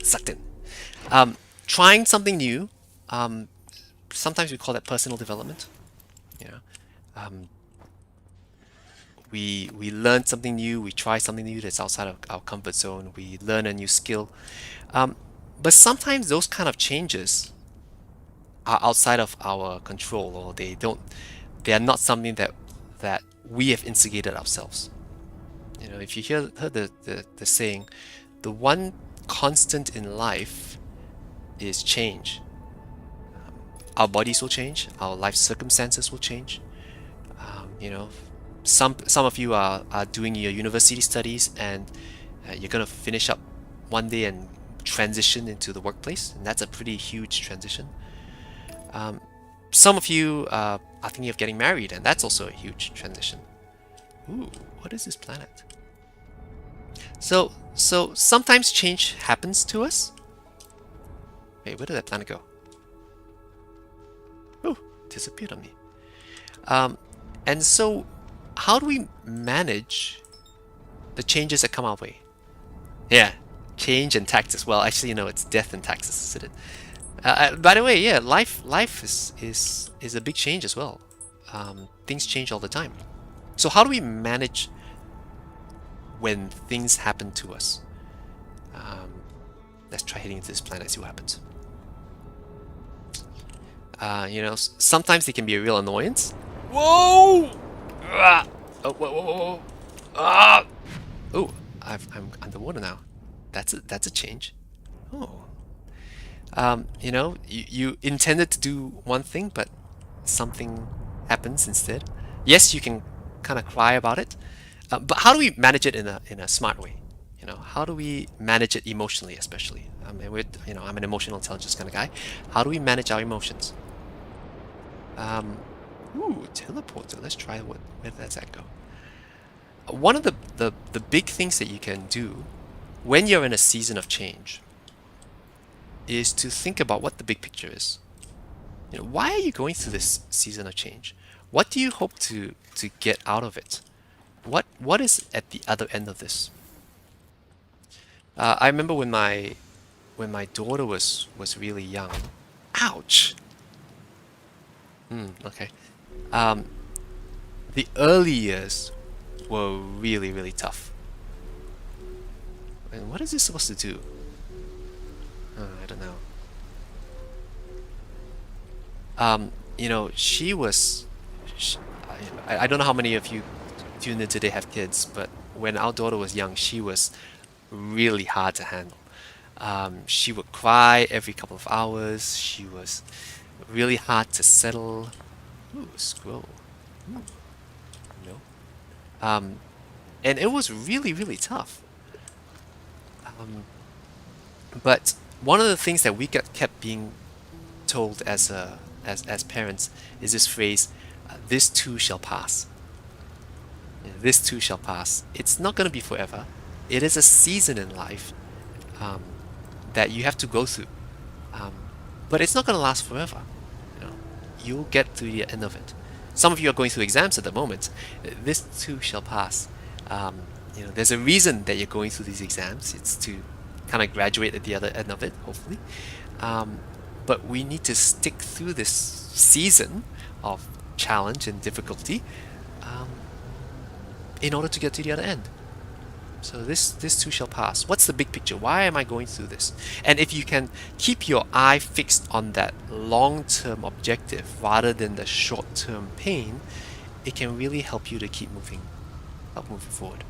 sucked in. Trying something new. Um, Sometimes we call that personal development. You know, um, we learn something new. We try something new that's outside of our comfort zone. We learn a new skill. Um, but sometimes those kind of changes are outside of our control, or they are not something that we have instigated ourselves. You know, if you heard the saying, the one constant in life is change. Our bodies will change, our life circumstances will change. You know, some of you are doing your university studies, and you're gonna finish up one day and transition into the workplace, and that's a pretty huge transition. Um, some of you are thinking of getting married, and that's also a huge transition. Ooh, what is this planet? So sometimes change happens to us. Wait, where did that planet go? Oh, disappeared on me. Um, and so, how do we manage the changes that come our way? Yeah, change and taxes. Well, actually, it's death and taxes, isn't it? By the way, yeah, life is a big change as well. Things change all the time. So how do we manage when things happen to us? Um, let's try heading into this planet, see what happens. Sometimes they can be a real annoyance. Whoa! Ah! Oh, whoa, whoa, whoa, whoa. Ah! Oh, I'm underwater now. That's a change. Oh. You intended to do one thing, but something happens instead. Yes, you can kind of cry about it, but how do we manage it in a smart way? How do we manage it emotionally, especially? I'm an emotional intelligence kind of guy. How do we manage our emotions? Um, Ooh, teleporter. Let's try where does that go? One of the big things that you can do when you're in a season of change is to think about what the big picture is. Why are you going through this season of change? What do you hope to get out of it? What is at the other end of this? I remember when my daughter was really young. Ouch. Okay. Um, the early years were really really tough. And what is this supposed to do? I don't know. She was. I don't know how many of you tuned in today have kids, but when our daughter was young, she was really hard to handle. She would cry every couple of hours. She was really hard to settle. Ooh, scroll. Ooh, no. Um, and it was really, really tough. Um, but one of the things that we kept being told as parents is this phrase, "This too shall pass." This too shall pass. It's not going to be forever. It is a season in life um, that you have to go through, um, but it's not going to last forever. You know, you'll get to the end of it. Some of you are going through exams at the moment. This too shall pass. There's a reason that you're going through these exams. It's to kind of graduate at the other end of it, hopefully. Um, but we need to stick through this season of challenge and difficulty um, in order to get to the other end. So this too shall pass. What's the big picture? Why am I going through this? And if you can keep your eye fixed on that long-term objective rather than the short-term pain, it can really help you to help moving forward.